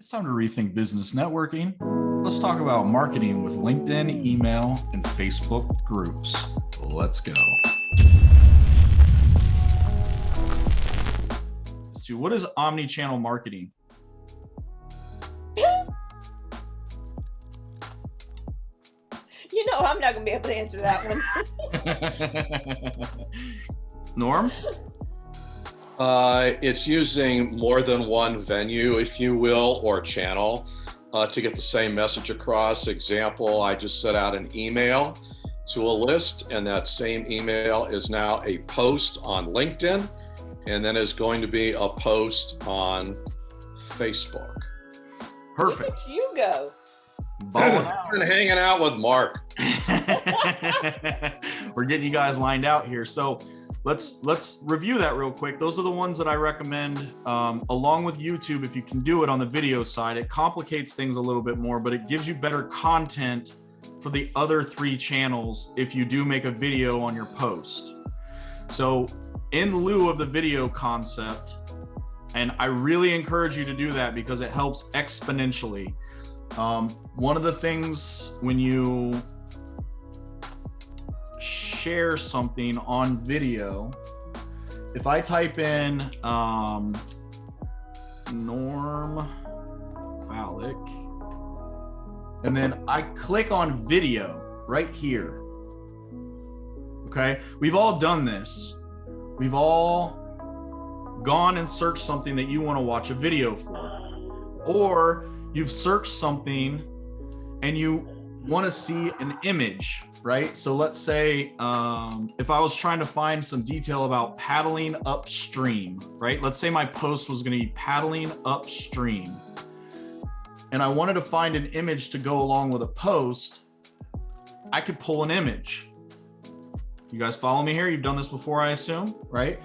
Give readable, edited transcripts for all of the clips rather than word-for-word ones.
It's time to rethink business networking. Let's talk about marketing with LinkedIn, email, and Facebook groups. Let's go. So what is omnichannel marketing? You know, I'm not going to be able to answer that one. Norm? It's using more than one venue, if you will, or channel to get the same message across. Example, I just sent out an email to a list, and that same email is now a post on LinkedIn, and then is going to be a post on Facebook. Perfect. Where did you go? I've been hanging out with Mark. We're getting you guys lined out here. So let's review that real quick. Those are the ones that I recommend, along with YouTube. If you can do it on the video side, it complicates things a little bit more, but it gives you better content for the other three channels if you do make a video on your post. So in lieu of the video concept, and I really encourage you to do that because it helps exponentially. One of the things when you share something on video, if I type in Norm Phallic, and then I click on video right here. Okay, we've all done this. We've all gone and searched something that you want to watch a video for, or you've searched something and you want to see an image, right? So let's say if I was trying to find some detail about paddling upstream, right? Let's say my post was going to be paddling upstream, and I wanted to find an image to go along with a post. I could pull an image. You guys follow me here? You've done this before, I assume, right?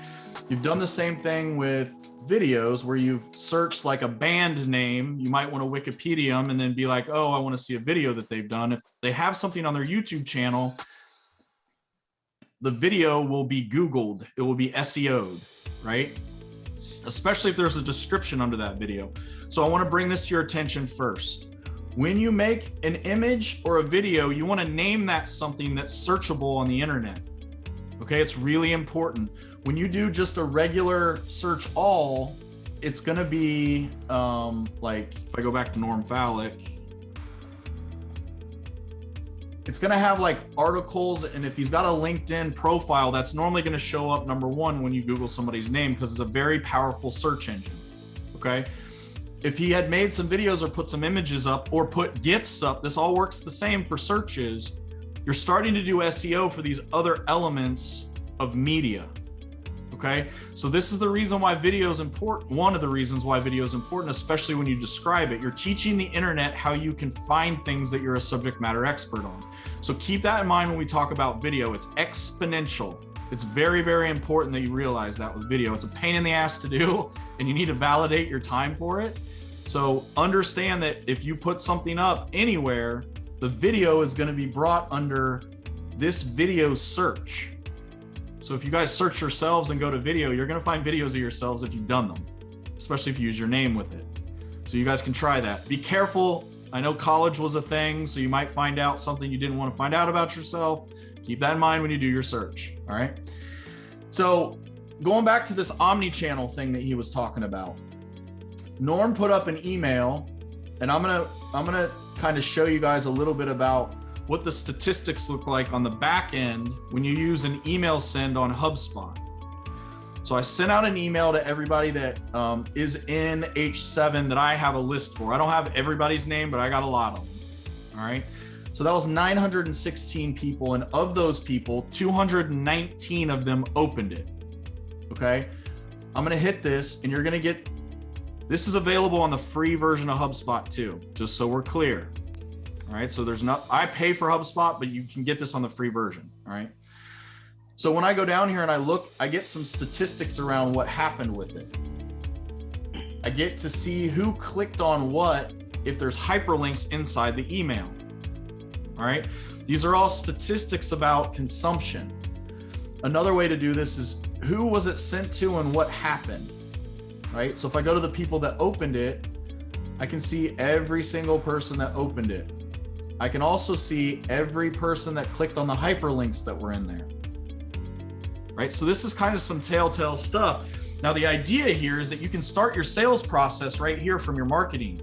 You've done the same thing with videos where you've searched like a band name. You might want to Wikipedia them and then be like, oh, I want to see a video that they've done. If they have something on their YouTube channel, the video will be Googled. It will be SEO'd, right? Especially if there's a description under that video. So I want to bring this to your attention first. When you make an image or a video, you want to name that something that's searchable on the internet. Okay, it's really important. When you do just a regular search all, it's going to be like, if I go back to Norm Phallic, it's going to have like articles. And if he's got a LinkedIn profile, that's normally going to show up number one when you Google somebody's name, because it's a very powerful search engine. Okay. If he had made some videos or put some images up or put GIFs up, this all works the same for searches. You're starting to do SEO for these other elements of media. Okay, so this is the reason why video is important. One of the reasons why video is important, especially when you describe it. You're teaching the internet how you can find things that you're a subject matter expert on. So keep that in mind when we talk about video. It's exponential. It's very, very important that you realize that with video. It's a pain in the ass to do, and you need to validate your time for it. So understand that if you put something up anywhere, the video is going to be brought under this video search. So if you guys search yourselves and go to video, you're going to find videos of yourselves if you've done them, especially if you use your name with it. So you guys can try that. Be careful. I know college was a thing, so you might find out something you didn't want to find out about yourself. Keep that in mind when you do your search. All right. So going back to this omnichannel thing that he was talking about, Norm put up an email, and I'm gonna kind of show you guys a little bit about what the statistics look like on the back end when you use an email send on Hubspot. So I sent out an email to everybody that is in H7 that I have a list for. I don't have everybody's name, but I got a lot of them. All right. So that was 916 people. And of those people, 219 of them opened it. Okay. I'm going to hit this, and you're going to get, this is available on the free version of HubSpot too, just so we're clear. All right, so there's not, I pay for HubSpot, but you can get this on the free version. All right. So when I go down here and I look, I get some statistics around what happened with it. I get to see who clicked on what, if there's hyperlinks inside the email. All right. These are all statistics about consumption. Another way to do this is who was it sent to and what happened. Right. So if I go to the people that opened it, I can see every single person that opened it. I can also see every person that clicked on the hyperlinks that were in there. Right? So this is kind of some telltale stuff. Now, the idea here is that you can start your sales process right here from your marketing.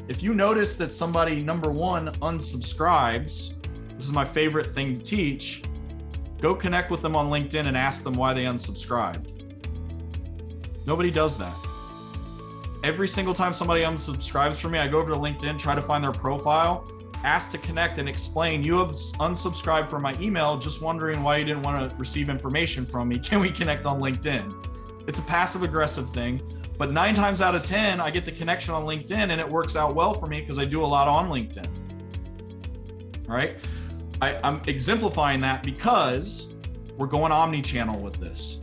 If you notice that somebody, number one, unsubscribes, this is my favorite thing to teach, go connect with them on LinkedIn and ask them why they unsubscribed. Nobody does that. Every single time somebody unsubscribes from me, I go over to LinkedIn, try to find their profile, ask to connect and explain, you have unsubscribed from my email, just wondering why you didn't want to receive information from me. Can we connect on LinkedIn? It's a passive aggressive thing, but 9 times out of 10, I get the connection on LinkedIn and it works out well for me because I do a lot on LinkedIn. All right. I'm exemplifying that because we're going omni-channel with this.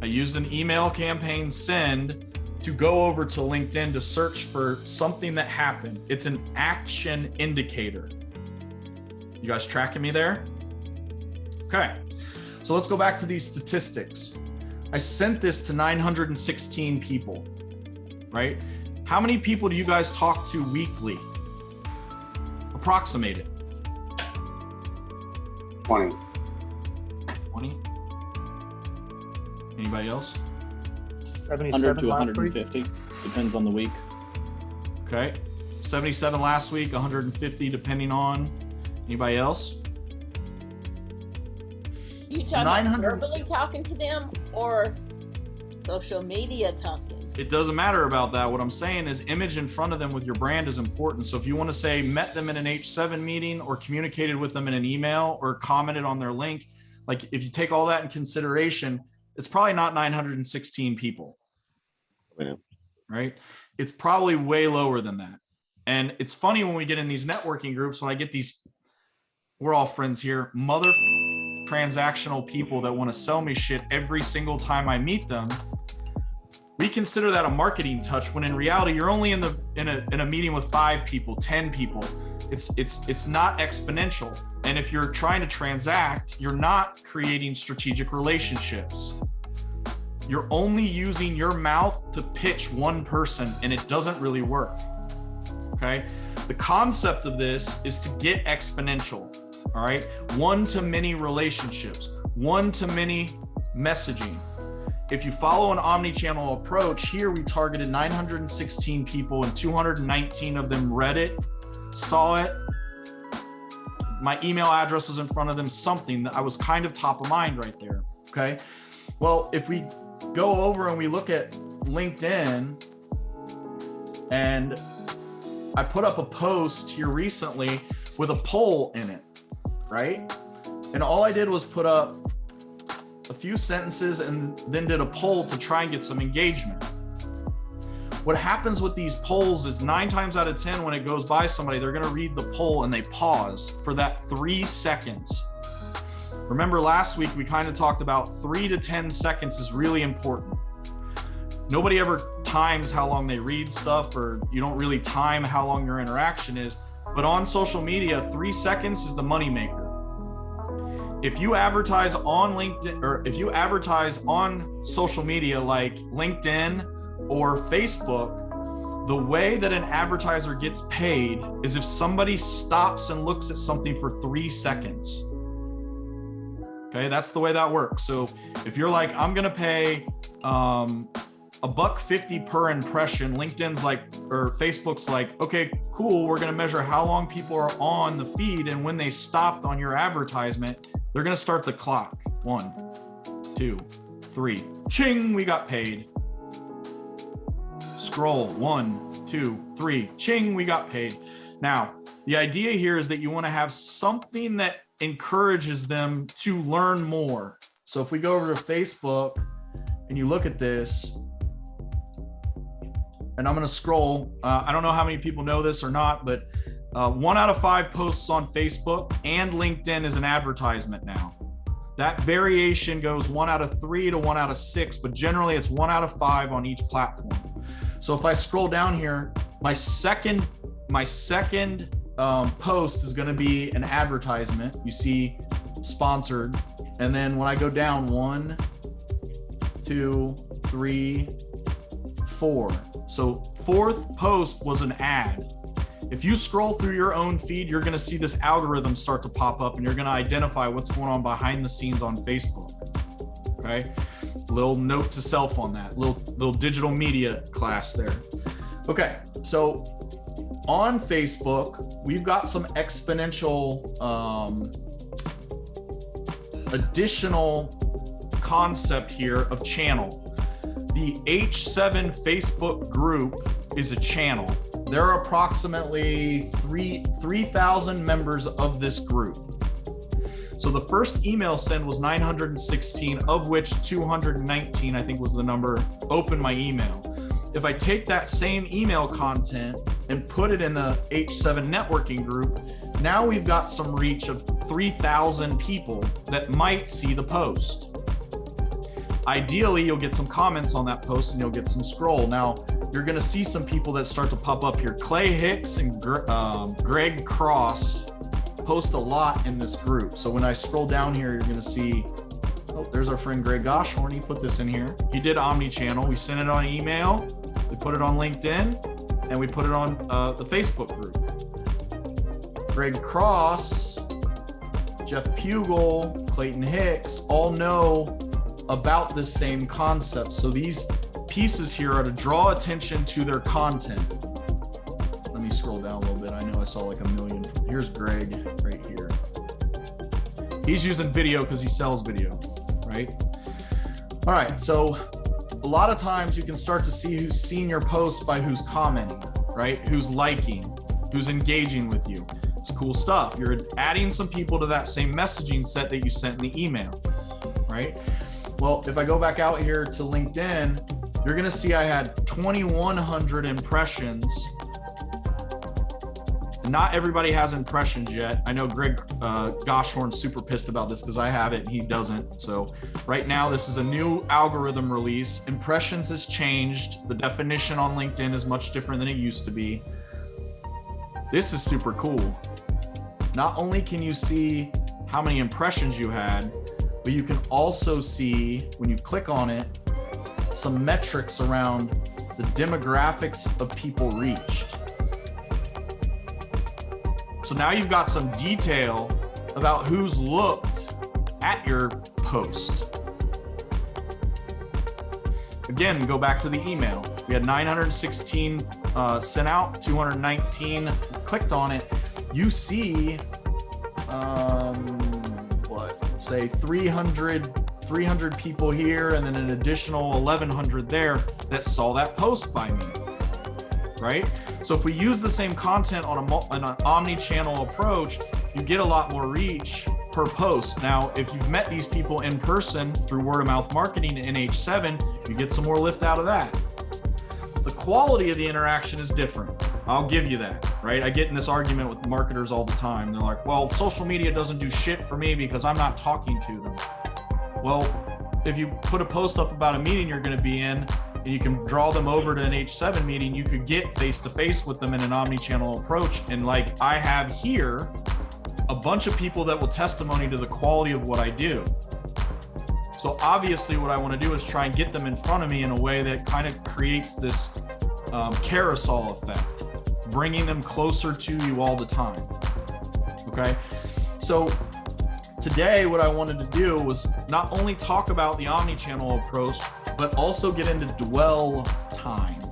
I used an email campaign send to go over to LinkedIn to search for something that happened. It's an action indicator. You guys tracking me there? Okay, so let's go back to these statistics. I sent this to 916 people, right? How many people do you guys talk to weekly? Approximate it. 20. 20? Anybody else? 100 to 150, depends on the week. Okay, 77 last week, 150 depending on. Anybody else? You talking about verbally talking to them or social media talking? It doesn't matter about that. What I'm saying is image in front of them with your brand is important. So if you want to say met them in an H7 meeting or communicated with them in an email or commented on their link, like if you take all that in consideration, it's probably not 916 people. Yeah. Right? It's probably way lower than that. And it's funny when we get in these networking groups, when I get these, we're all friends here, mother transactional people that want to sell me shit every single time I meet them. We consider that a marketing touch when in reality you're only in a meeting with 5 people, 10 people. It's not exponential. And if you're trying to transact, you're not creating strategic relationships. You're only using your mouth to pitch one person and it doesn't really work. Okay? The concept of this is to get exponential. All right? One-to-many relationships, one-to-many messaging. If you follow an omni-channel approach, here we targeted 916 people and 219 of them read it, saw it. My email address was in front of them, something that I was kind of top of mind right there. Okay. Well, if we go over and we look at LinkedIn, and I put up a post here recently with a poll in it, right? And all I did was put up a few sentences and then did a poll to try and get some engagement. What happens with these polls is 9 times out of 10, when it goes by somebody, they're going to read the poll and they pause for that 3 seconds. Remember last week, we kind of talked about 3 to 10 seconds is really important. Nobody ever times how long they read stuff, or you don't really time how long your interaction is. But on social media, 3 seconds is the moneymaker. If you advertise on LinkedIn, or if you advertise on social media like LinkedIn or Facebook, the way that an advertiser gets paid is if somebody stops and looks at something for 3 seconds. Okay, that's the way that works. So if you're like, I'm gonna pay $1.50 per impression, LinkedIn's like, or Facebook's like, okay, cool, we're gonna measure how long people are on the feed, and when they stopped on your advertisement, they're gonna start the clock. 1, 2, 3, ching, we got paid. Scroll, 1, 2, 3, ching, we got paid. Now, the idea here is that you wanna have something that encourages them to learn more. So if we go over to Facebook and you look at this, and I'm going to scroll. I don't know how many people know this or not, but 1 out of 5 posts on Facebook and LinkedIn is an advertisement now. That variation goes 1 out of 3 to 1 out of 6, but generally it's 1 out of 5 on each platform. So if I scroll down here, my second post is going to be an advertisement. You see sponsored. And then when I go down, 1, 2, 3, 4. So 4th post was an ad. If you scroll through your own feed, you're going to see this algorithm start to pop up, and you're going to identify what's going on behind the scenes on Facebook. Okay, little note to self on that, little digital media class there. Okay, so on Facebook, we've got some exponential additional concept here of channel. The H7 Facebook group is a channel. There are approximately 3,000 members of this group. So the first email send was 916, of which 219, I think was the number, opened my email. If I take that same email content and put it in the H7 networking group, now we've got some reach of 3,000 people that might see the post. Ideally, you'll get some comments on that post and you'll get some scroll. Now, you're gonna see some people that start to pop up here. Clay Hicks and Greg Cross post a lot in this group. So when I scroll down here, you're gonna see, oh, there's our friend Greg Goshorn. He put this in here. He did Omnichannel. We sent it on email. We put it on LinkedIn, and we put it on the Facebook group. Greg Cross, Jeff Pugel, Clayton Hicks all know about this same concept. So these pieces here are to draw attention to their content. Let me scroll down a little bit. I know I saw like a million. Here's Greg right here. He's using video because he sells video, right? All right, so a lot of times you can start to see who's seen your post by who's commenting, right? Who's liking, who's engaging with you. It's cool stuff. You're adding some people to that same messaging set that you sent in the email, right? Well, if I go back out here to LinkedIn, you're gonna see I had 2,100 impressions. Not everybody has impressions yet. I know Greg Goshorn's super pissed about this because I have it and he doesn't. So right now, this is a new algorithm release. Impressions has changed. The definition on LinkedIn is much different than it used to be. This is super cool. Not only can you see how many impressions you had, but you can also see, when you click on it, some metrics around the demographics of people reached. So now you've got some detail about who's looked at your post. Again, go back to the email. We had 916 sent out, 219 clicked on it. You see, say 300 people here, and then an additional 1,100 there that saw that post by me, right? So if we use the same content on an omni-channel approach, you get a lot more reach per post. Now, if you've met these people in person through word of mouth marketing in H7, you get some more lift out of that. The quality of the interaction is different. I'll give you that, right? I get in this argument with marketers all the time. They're like, well, social media doesn't do shit for me because I'm not talking to them. Well, if you put a post up about a meeting you're going to be in, and you can draw them over to an H7 meeting, you could get face-to-face with them in an omni-channel approach. And like I have here, a bunch of people that will testimony to the quality of what I do. So obviously what I want to do is try and get them in front of me in a way that kind of creates this carousel effect, bringing them closer to you all the time. Okay. So today, what I wanted to do was not only talk about the omni-channel approach, but also get into dwell time.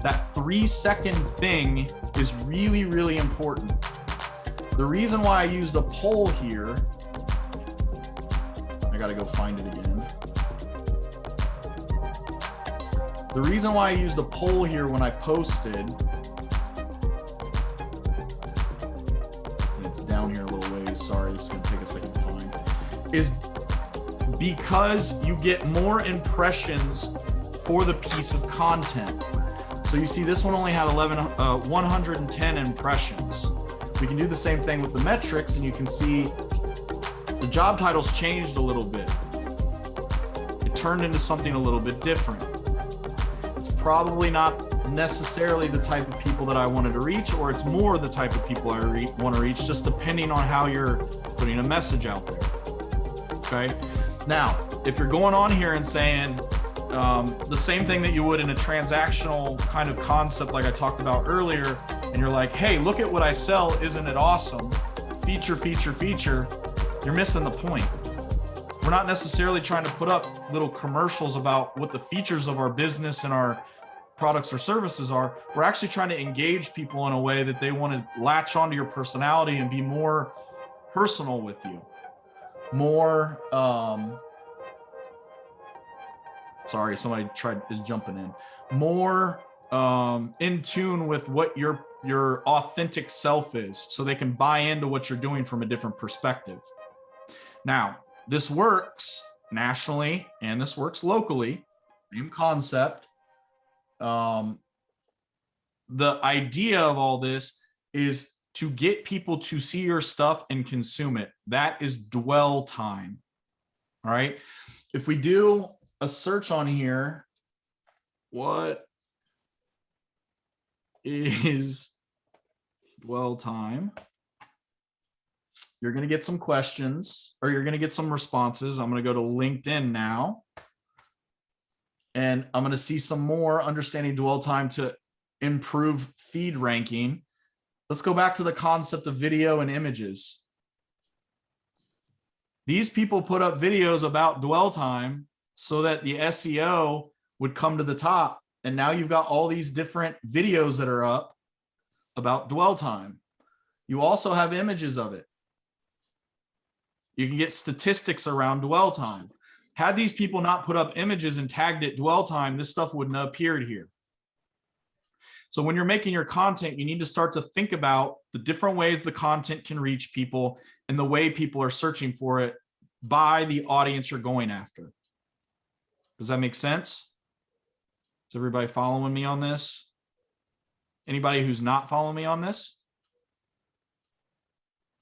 That 3-second thing is really, really important. The reason why I used a poll here, I gotta go find it again. The reason why I used a poll here when I posted, and it's down here a little ways, sorry, this is gonna take a second to find, is because you get more impressions for the piece of content. So you see this one only had 110 impressions. We can do the same thing with the metrics, and you can see the job titles changed a little bit. It turned into something a little bit different. It's probably not necessarily the type of people that I wanted to reach, or it's more the type of people I want to reach, just depending on how you're putting a message out there. Okay. Now, if you're going on here and saying, the same thing that you would in a transactional kind of concept like I talked about earlier, and you're like, hey, look at what I sell, isn't it awesome? Feature, feature, feature. You're missing the point. We're not necessarily trying to put up little commercials about what the features of our business and our products or services are. We're actually trying to engage people in a way that they want to latch onto your personality and be more personal with you. More, sorry, somebody is jumping in. More in tune with what your authentic self is, so they can buy into what you're doing from a different perspective. Now, this works nationally and this works locally, same concept. The idea of all this is to get people to see your stuff and consume it. That is dwell time. All right. If we do a search on here, what is dwell time? You're going to get some questions, or you're going to get some responses. I'm going to go to LinkedIn now, and I'm going to see some more understanding dwell time to improve feed ranking. Let's go back to the concept of video and images. These people put up videos about dwell time so that the SEO would come to the top. And now you've got all these different videos that are up about dwell time. You also have images of it. You can get statistics around dwell time. Had these people not put up images and tagged it dwell time, this stuff wouldn't have appeared here. So when you're making your content, you need to start to think about the different ways the content can reach people and the way people are searching for it by the audience you're going after. Does that make sense? Is everybody following me on this? Anybody who's not following me on this?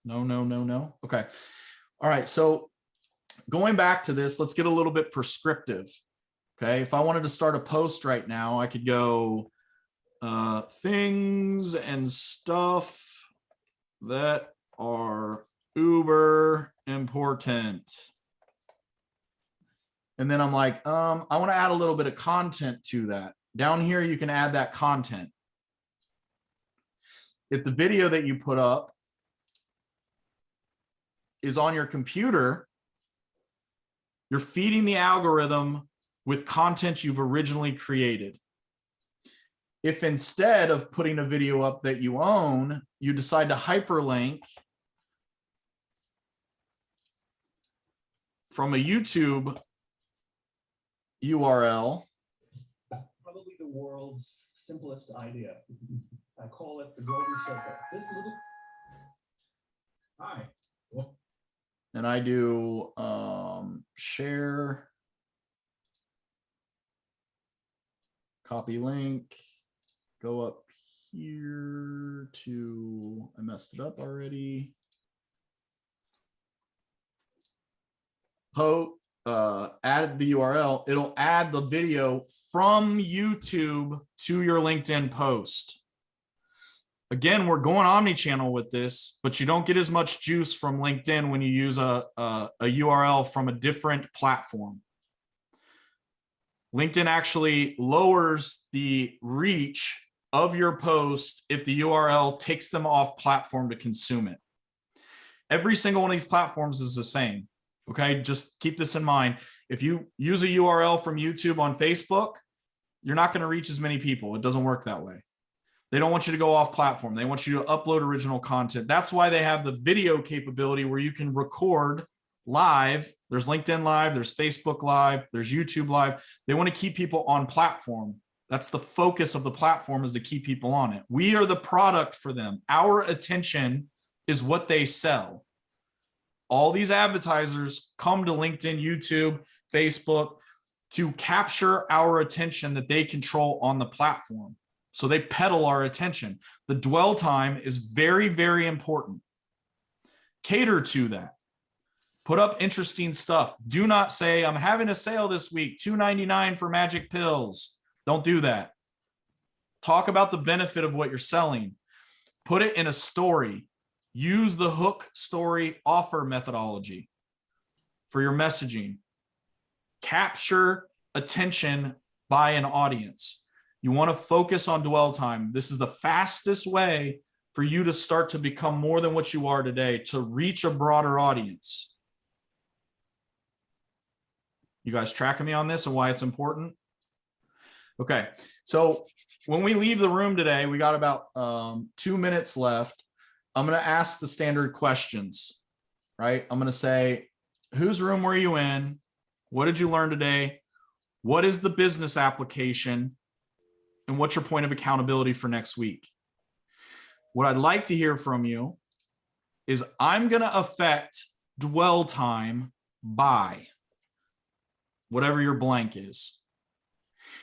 No, no, no, no. Okay. All right. So going back to this, let's get a little bit prescriptive. Okay. If I wanted to start a post right now, I could go things and stuff that are uber important. And then I'm like, I want to add a little bit of content to that. Down here, you can add that content. If the video that you put up is on your computer, you're feeding the algorithm with content you've originally created. If instead of putting a video up that you own, you decide to hyperlink from a YouTube URL. Probably the world's simplest idea. I call it the golden circle. This little. Hi. And I do share, copy link, go up here to, I messed it up already. Add the URL, it'll add the video from YouTube to your LinkedIn post. Again, we're going omni-channel with this, but you don't get as much juice from LinkedIn when you use a URL from a different platform. LinkedIn actually lowers the reach of your post if the URL takes them off platform to consume it. Every single one of these platforms is the same. Okay, just keep this in mind. If you use a URL from YouTube on Facebook, you're not going to reach as many people. It doesn't work that way. They don't want you to go off platform. They want you to upload original content. That's why they have the video capability where you can record live. There's LinkedIn Live, there's Facebook Live, there's YouTube Live. They want to keep people on platform. That's the focus of the platform, is to keep people on it. We are the product for them. Our attention is what they sell. All these advertisers come to LinkedIn, YouTube, Facebook to capture our attention that they control on the platform. So they peddle our attention. The dwell time is very, very important. Cater to that. Put up interesting stuff. Do not say, I'm having a sale this week, $2.99 for magic pills. Don't do that. Talk about the benefit of what you're selling. Put it in a story. Use the hook, story, offer methodology for your messaging. Capture attention by an audience. You want to focus on dwell time. This is the fastest way for you to start to become more than what you are today, to reach a broader audience. You guys tracking me on this and why it's important? Okay, so when we leave the room today, we got about 2 minutes left. I'm going to ask the standard questions, right? I'm going to say, whose room were you in? What did you learn today? What is the business application? And what's your point of accountability for next week? What I'd like to hear from you is I'm going to affect dwell time by whatever your blank is.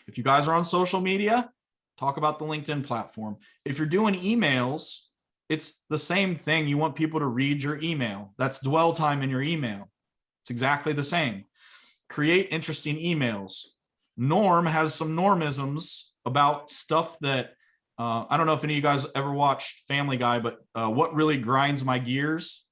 If you guys are on social media, talk about the LinkedIn platform. If you're doing emails, it's the same thing. You want people to read your email. That's dwell time in your email. It's exactly the same. Create interesting emails. Norm has some normisms about stuff that, I don't know if any of you guys ever watched Family Guy, but what really grinds my gears,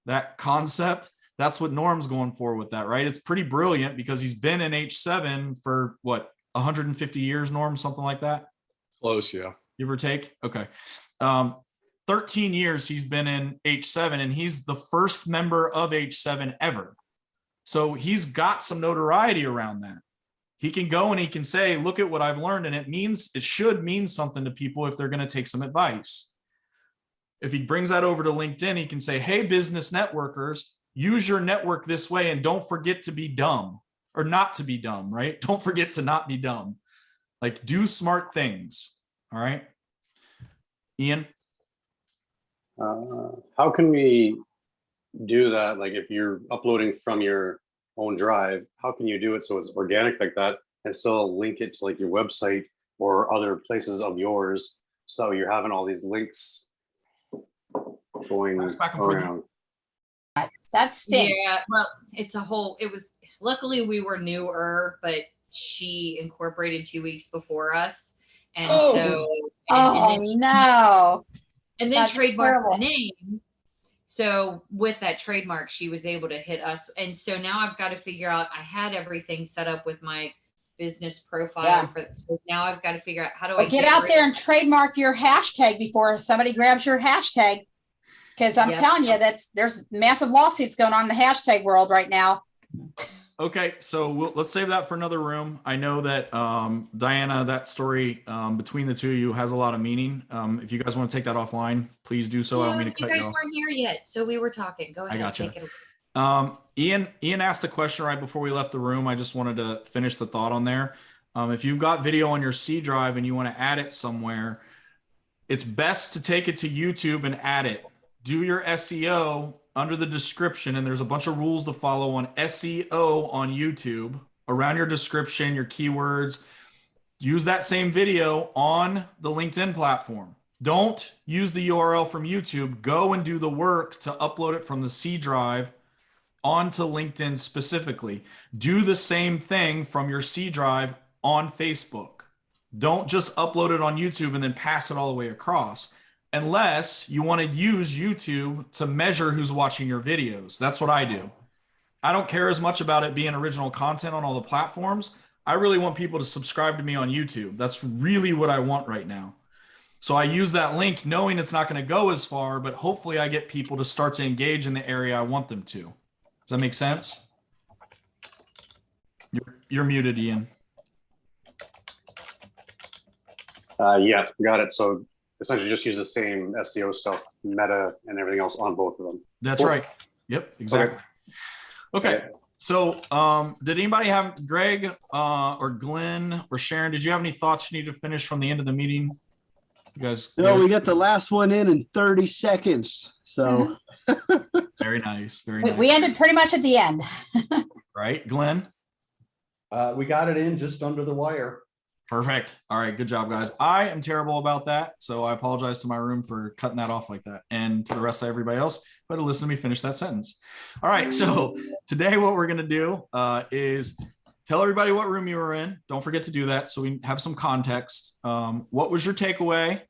that concept, that's what Norm's going for with that, right? It's pretty brilliant because he's been in H7 for what, 150 years, Norm, something like that? Close, yeah. Give or take? Okay. 13 years he's been in H7, and he's the first member of H7 ever. So he's got some notoriety around that. He can go and he can say, look at what I've learned. And it should mean something to people if they're going to take some advice. If he brings that over to LinkedIn, he can say, hey, business networkers, use your network this way. And don't forget to be dumb, or not to be dumb, right? Don't forget to not be dumb. Like, do smart things. All right. Ian? How can we do that? Like, if you're uploading from your own drive, how can you do it so it's organic like that and still link it to like your website or other places of yours, so you're having all these links going around? That stinks. Yeah, well, luckily we were newer, but she incorporated 2 weeks before us. And no. And then trademarked the name. So with that trademark, she was able to hit us. And so now I've got to figure out, I had everything set up with my business profile. So now I've got to figure out how do I get out there and trademark your hashtag before somebody grabs your hashtag. Because I'm telling you, there's massive lawsuits going on in the hashtag world right now. Okay, so let's save that for another room. I know that, Diana, that story between the two of you has a lot of meaning. If you guys want to take that offline, please do so. I don't mean to cut you off. You guys weren't here yet, so we were talking. Go ahead. I gotcha. Take it away. Ian asked a question right before we left the room. I just wanted to finish the thought on there. If you've got video on your C drive and you want to add it somewhere, it's best to take it to YouTube and add it. Do your SEO under the description, and there's a bunch of rules to follow on SEO on YouTube around your description, your keywords. Use that same video on the LinkedIn platform. Don't use the URL from YouTube. Go and do the work to upload it from the C drive onto LinkedIn specifically. Do the same thing from your C drive on Facebook. Don't just upload it on YouTube and then pass it all the way across, unless you want to use YouTube to measure who's watching your videos. That's what I do. I don't care as much about it being original content on all the platforms. I really want people to subscribe to me on YouTube. That's really what I want right now. So I use that link knowing it's not going to go as far, but hopefully I get people to start to engage in the area I want them to. Does that make sense? You're muted, Ian. Yeah, got it. So essentially just use the same SEO stuff, meta and everything else on both of them. That's right. Yep, exactly. Okay. So did anybody have, Greg or Glenn or Sharon, did you have any thoughts you need to finish from the end of the meeting? You guys? No, we got the last one in 30 seconds. So very nice. Very nice. We ended pretty much at the end. Right, Glenn? We got it in just under the wire. Perfect. All right. Good job, guys. I am terrible about that. So I apologize to my room for cutting that off like that, and to the rest of everybody else, but listen to me finish that sentence. All right. So today what we're going to do is tell everybody what room you were in. Don't forget to do that so we have some context. What was your takeaway?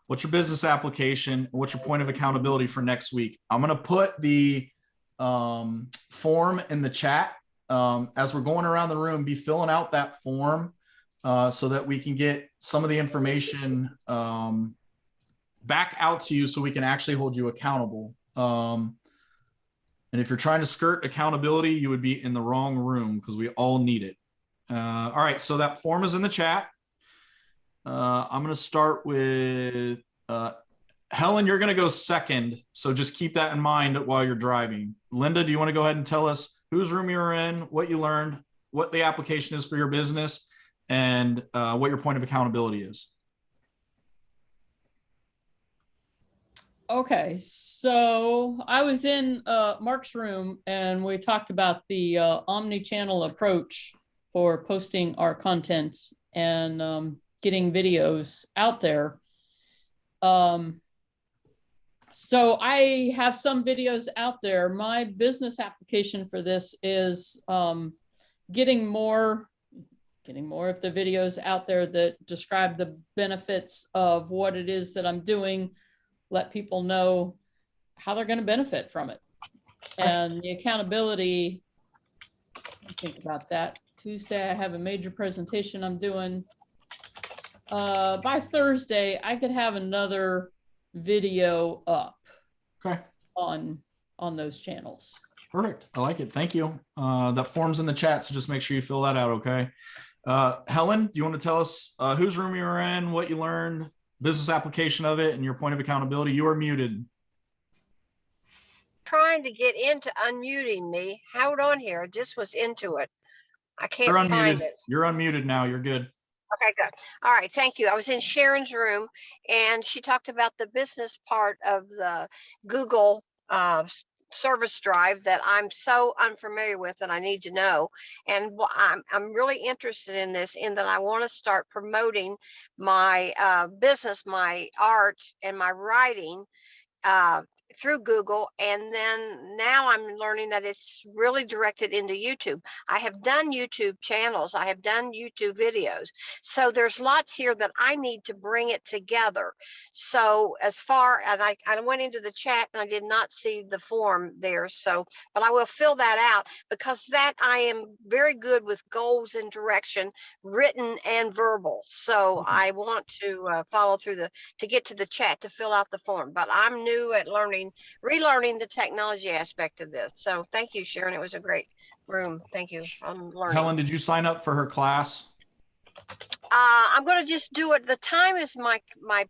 What's your business application? What's your point of accountability for next week? I'm going to put the form in the chat. as we're going around the room, be filling out that form so that we can get some of the information back out to you so we can actually hold you accountable. And if you're trying to skirt accountability, you would be in the wrong room because we all need it. All right, so that form is in the chat. I'm going to start with Helen, you're going to go second. So just keep that in mind while you're driving. Linda, do you want to go ahead and tell us whose room you're in, what you learned, what the application is for your business, and what your point of accountability is? Okay, so I was in Mark's room and we talked about the omni-channel approach for posting our content and getting videos out there. So I have some videos out there. My business application for this is getting more of the videos out there that describe the benefits of what it is that I'm doing, let people know how they're going to benefit from it. And the accountability, think about that. Tuesday, I have a major presentation I'm doing. By Thursday, I could have another video up on those channels. Perfect. I like it. Thank you. That form's in the chat, so just make sure you fill that out, okay? Helen, do you want to tell us whose room you were in, what you learned, business application of it, and your point of accountability? You are muted. Trying to get into unmuting me. Hold on here. I just was into it. I can't find it. You're unmuted now. You're good. Okay, good. All right, thank you. I was in Sharon's room and she talked about the business part of the Google service drive that I'm so unfamiliar with and I need to know. And I'm really interested in this, in that I want to start promoting my business, my art and my writing through Google. And then now I'm learning that it's really directed into YouTube. I have done YouTube channels. I have done YouTube videos. So there's lots here that I need to bring it together. So as far, and I went into the chat and I did not see the form there. So, but I will fill that out because that I am very good with goals and direction, written and verbal. So I want to follow through to get to the chat to fill out the form, but I'm new at relearning the technology aspect of this. So thank you, Sharon. It was a great room. Thank you. I'm learning. Helen, did you sign up for her class? I'm going to just do it. The time is my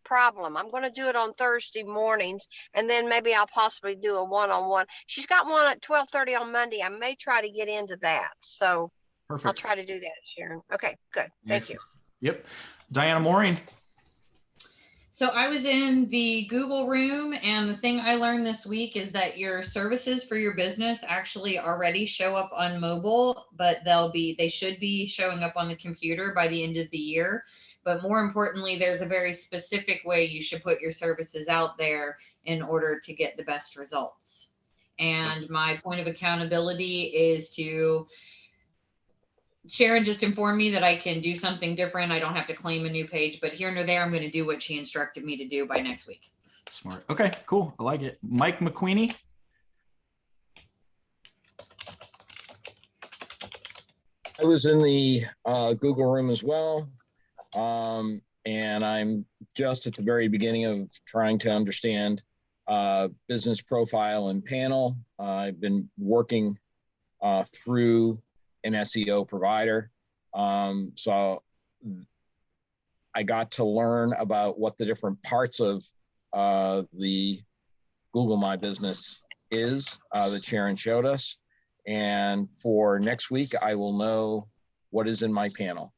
problem. I'm going to do it on Thursday mornings, and then maybe I'll possibly do a one-on-one. She's got one at 12:30 on Monday. I may try to get into that. So perfect. I'll try to do that, Sharon. Okay, good. Thank you. Yep. Diana Maureen. So I was in the Google room, and the thing I learned this week is that your services for your business actually already show up on mobile, but they should be showing up on the computer by the end of the year. But more importantly, there's a very specific way you should put your services out there in order to get the best results. And my point of accountability is to Sharon just informed me that I can do something different. I don't have to claim a new page, but here nor there, I'm going to do what she instructed me to do by next week. Smart. Okay, cool. I like it. Mike McQueenie. I was in the Google room as well. And I'm just at the very beginning of trying to understand business profile and panel. I've been working through an SEO provider. So I got to learn about what the different parts of the Google My Business is that Sharon showed us. And for next week, I will know what is in my panel.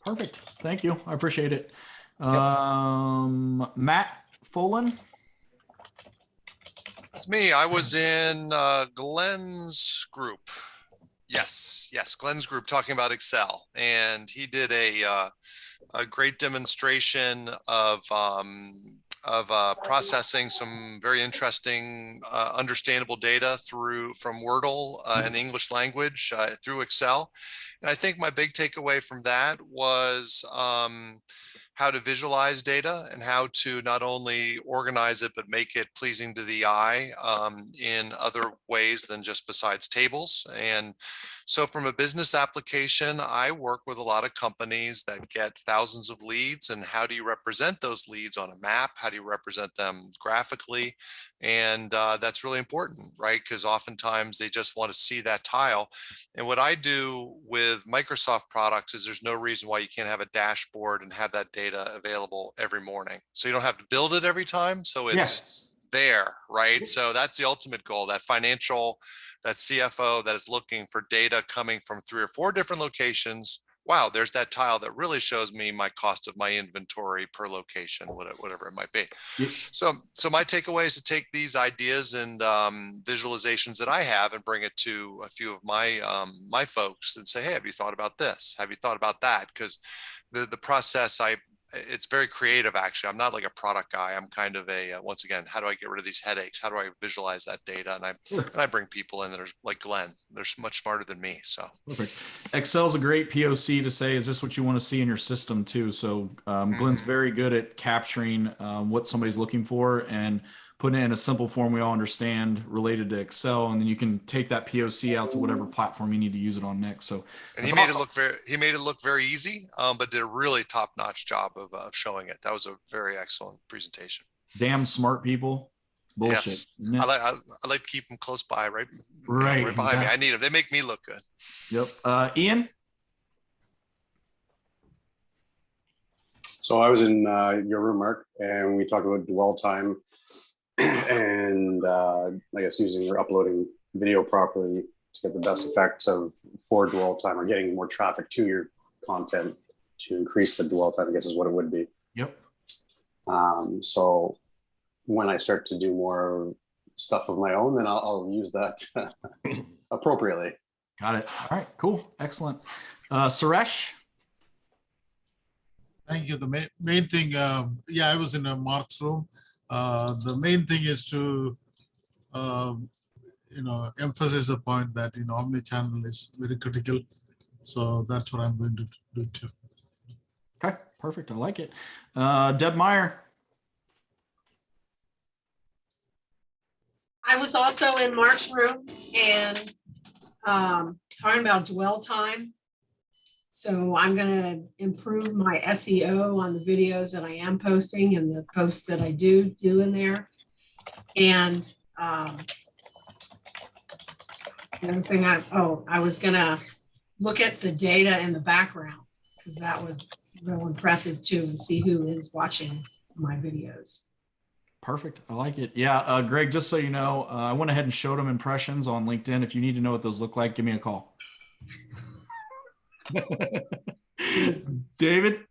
Perfect. Thank you. I appreciate it. Matt Folan. That's me. I was in Glenn's group. Yes, Glenn's group talking about Excel, and he did a great demonstration of processing some very interesting, understandable data from Wordle in the English language through Excel. And I think my big takeaway from that was how to visualize data and how to not only organize it, but make it pleasing to the eye in other ways than just besides tables. And so from a business application, I work with a lot of companies that get thousands of leads, and how do you represent those leads on a map? How do you represent them graphically? And that's really important, right? Because oftentimes they just want to see that tile. And what I do with Microsoft products is there's no reason why you can't have a dashboard and have that data available every morning. So you don't have to build it every time. So it's there, right? So that's the ultimate goal, that financial, that CFO that is looking for data coming from 3 or 4 different locations. Wow, there's that tile that really shows me my cost of my inventory per location, whatever it might be. So my takeaway is to take these ideas and visualizations that I have and bring it to a few of my my folks and say, hey, have you thought about this? Have you thought about that? Because the process, it's very creative, actually. I'm not like a product guy. I'm kind of a, once again, how do I get rid of these headaches? How do I visualize that data? And I bring people in that are like Glenn. They're much smarter than me. So perfect. Excel's a great POC to say, is this what you want to see in your system too? So Glenn's very good at capturing what somebody's looking for and putting it in a simple form we all understand related to Excel, and then you can take that POC out to whatever platform you need to use it on next. So and he made it look very easy, but did a really top-notch job of showing it. That was a very excellent presentation. Damn smart people. Bullshit. Yes. I like to keep them close by, right behind me. I need them. They make me look good. Yep. Ian. So I was in your room, Mark, and we talked about dwell time and I guess using or uploading video properly to get the best effects for dwell time, or getting more traffic to your content to increase the dwell time, I guess is what it would be. Yep. So when I start to do more stuff of my own, then I'll use that appropriately. Got it. All right, cool. Excellent. Suresh? Thank you. The main thing, I was in Mark's room. The main thing is to, emphasize the point that, omnichannel is very critical. So that's what I'm going to do too. Okay, perfect. I like it. Deb Meyer. I was also in Mark's room and talking about dwell time. So I'm going to improve my SEO on the videos that I am posting and the posts that I do in there. And the other thing I was going to look at the data in the background, because that was real impressive too, and see who is watching my videos. Perfect. I like it. Yeah. Greg, just so you know, I went ahead and showed them impressions on LinkedIn. If you need to know what those look like, give me a call. David?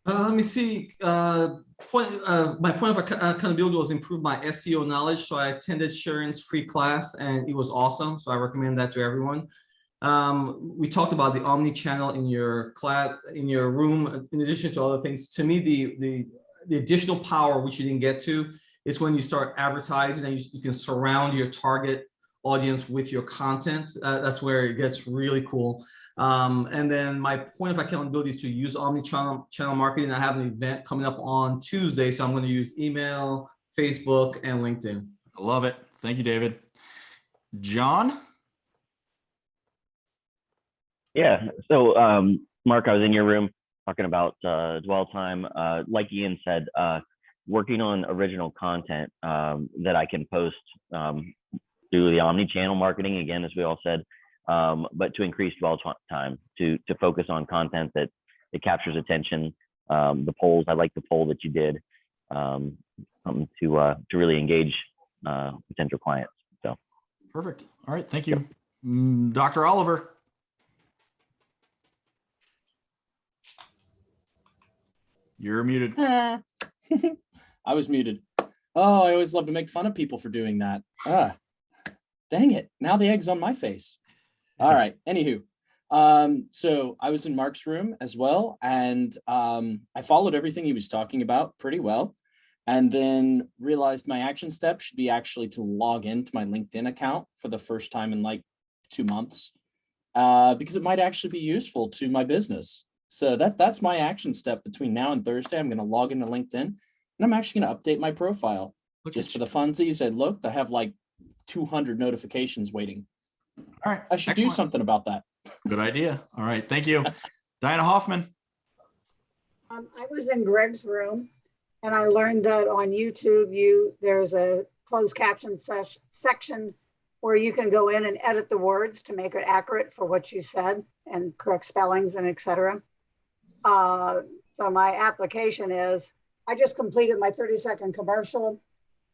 Let me see. My point of accountability was improve my SEO knowledge. So I attended Sharon's free class and it was awesome. So I recommend that to everyone. We talked about the Omnichannel in your class, in your room, in addition to other things. To me, the additional power, which you didn't get to, is when you start advertising and you can surround your target audience with your content. That's where it gets really cool. And then my point of accountability is to use omnichannel marketing. I have an event coming up on Tuesday, so I'm going to use email, Facebook, and LinkedIn. I love it. Thank you, David. John? Yeah. So, Mark, I was in your room talking about dwell time. Like Ian said, working on original content that I can post through the omni-channel marketing, again, as we all said, but to increase dwell time, to focus on content that captures attention. The polls, I like the poll that you did, something to really engage potential clients. So perfect. All right, thank you. Dr. Oliver. You're muted. I was muted. Oh, I always love to make fun of people for doing that. Dang it. Now the egg's on my face. All right. Anywho, so I was in Mark's room as well, and I followed everything he was talking about pretty well, and then realized my action step should be actually to log into my LinkedIn account for the first time in like 2 months, because it might actually be useful to my business. So that's my action step between now and Thursday. I'm going to log into LinkedIn and I'm actually going to update my profile. Just for the funsies. I looked, I have like 200 notifications waiting. All right. I should do something about that. Good idea. All right. Thank you. Diana Hoffman. I was in Greg's room and I learned that on YouTube, there's a closed caption section where you can go in and edit the words to make it accurate for what you said and correct spellings and etc. So my application is, I just completed my 30-second commercial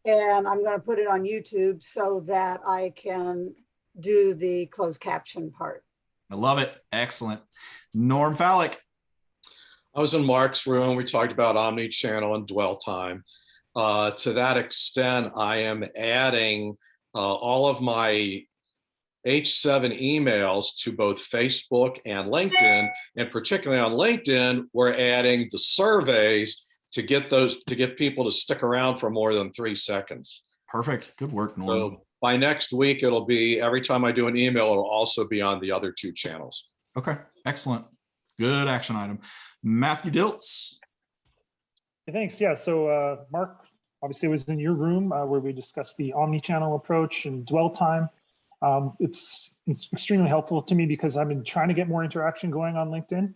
and I'm going to put it on YouTube so that I can do the closed caption part. I love it. Excellent. Norm Fallick. I was in Mark's room. We talked about Omnichannel and dwell time. To that extent, I am adding all of my H7 emails to both Facebook and LinkedIn. And particularly on LinkedIn, we're adding the surveys to get people to stick around for more than 3 seconds. Perfect. Good work, Norm. So by next week, it'll be every time I do an email, it'll also be on the other 2 channels. Okay. Excellent. Good action item. Matthew Diltz. Thanks. Yeah. So Mark obviously was in your room where we discussed the omni-channel approach and dwell time. It's extremely helpful to me because I've been trying to get more interaction going on LinkedIn.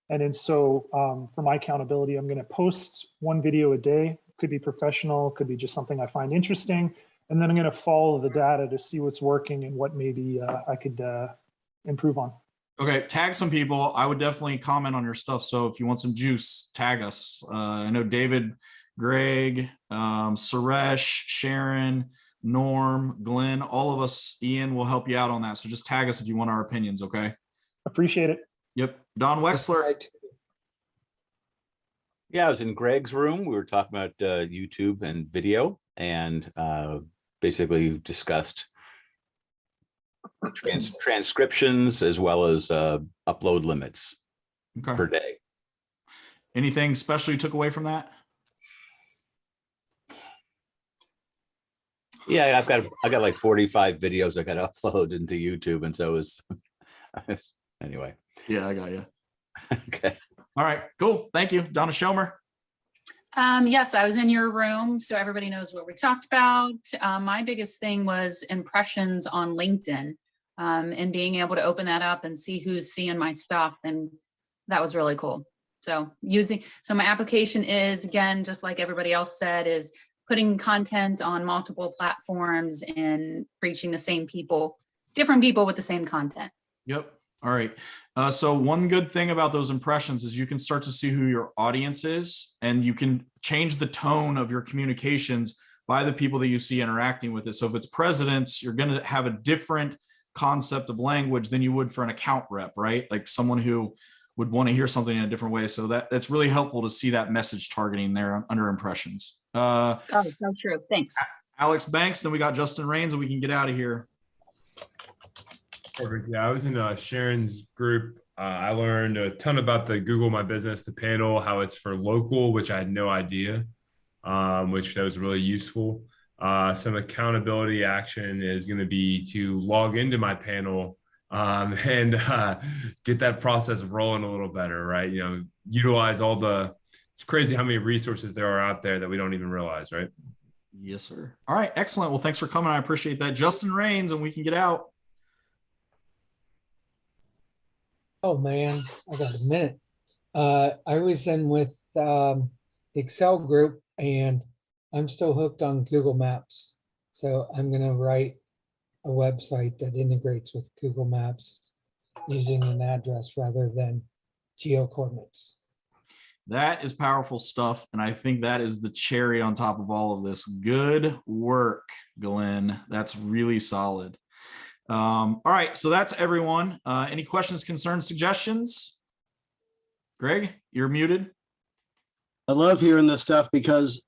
And then so for my accountability, I'm going to post 1 video a day. Could be professional, could be just something I find interesting. And then I'm going to follow the data to see what's working and what maybe I could improve on. Okay, tag some people. I would definitely comment on your stuff. So if you want some juice, tag us. I know David, Greg, Suresh, Sharon, Norm, Glenn, all of us, Ian will help you out on that. So just tag us if you want our opinions, okay? Appreciate it. Yep. Don Wexler. Yeah, I was in Greg's room. We were talking about YouTube and video and basically discussed transcriptions as well as upload limits per day. Anything special you took away from that? Yeah, I got like 45 videos I got to upload into YouTube, and so it was anyway. Yeah, I got you. Okay. All right, cool. Thank you. Donna Schomer. Yes, I was in your room, so everybody knows what we talked about. My biggest thing was impressions on LinkedIn and being able to open that up and see who's seeing my stuff. And that was really cool. So my application is, again, just like everybody else said, is putting content on multiple platforms and reaching the same people, different people with the same content. Yep. All right. So one good thing about those impressions is you can start to see who your audience is, and you can change the tone of your communications by the people that you see interacting with it. So if it's presidents, you're going to have a different concept of language than you would for an account rep, right? Like someone who would want to hear something in a different way. So that's really helpful to see that message targeting there under impressions. Oh, so true. Thanks. Alex Banks, then we got Justin Rains, and we can get out of here. Perfect. Yeah, I was in Sharon's group. I learned a ton about the Google My Business, the panel, how it's for local, which I had no idea, which that was really useful. Some accountability action is going to be to log into my panel and get that process rolling a little better, right? You know, utilize it's crazy how many resources there are out there that we don't even realize, right? Yes, sir. All right. Excellent. Well, thanks for coming. I appreciate that. Justin Rains, and we can get out. Oh man, I got a minute. I was in with the Excel group and I'm still hooked on Google Maps. So I'm going to write a website that integrates with Google Maps using an address rather than geo coordinates. That is powerful stuff. And I think that is the cherry on top of all of this. Good work, Glenn. That's really solid. All right, so that's everyone. Any questions, concerns, suggestions? Greg, you're muted. I love hearing this stuff because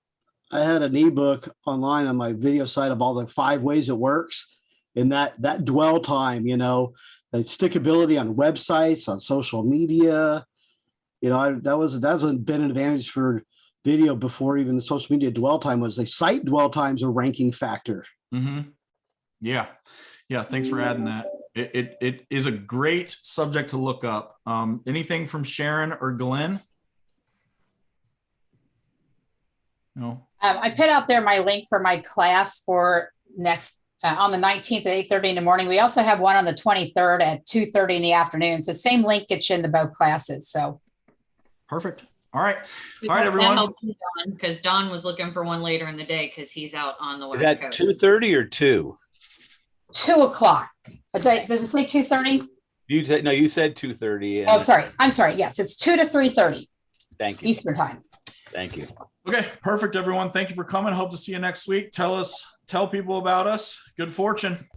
I had an ebook online on my video site of all the 5 ways it works, and that dwell time, you know, the stickability on websites, on social media, you know, that was been an advantage for video before even the social media dwell time was. The site dwell times a ranking factor. Mm-hmm. Yeah. Yeah, thanks for adding that. It is a great subject to look up. Anything from Sharon or Glenn? No. I put out there my link for my class for next on the 19th at 8:30 in the morning. We also have one on the 23rd at 2:30 in the afternoon. So same link gets you into both classes. So perfect. All right. All right, everyone. Because Don was looking for one later in the day because he's out on the West Is that Coast. 2:30 or 2? 2 o'clock. Does it say 2:30? You said no. You said 2:30. Oh, sorry. I'm sorry. Yes, it's 2 to 3:30. Thank you. Eastern time. Thank you. Okay, perfect, everyone. Thank you for coming. Hope to see you next week. Tell people about us. Good fortune.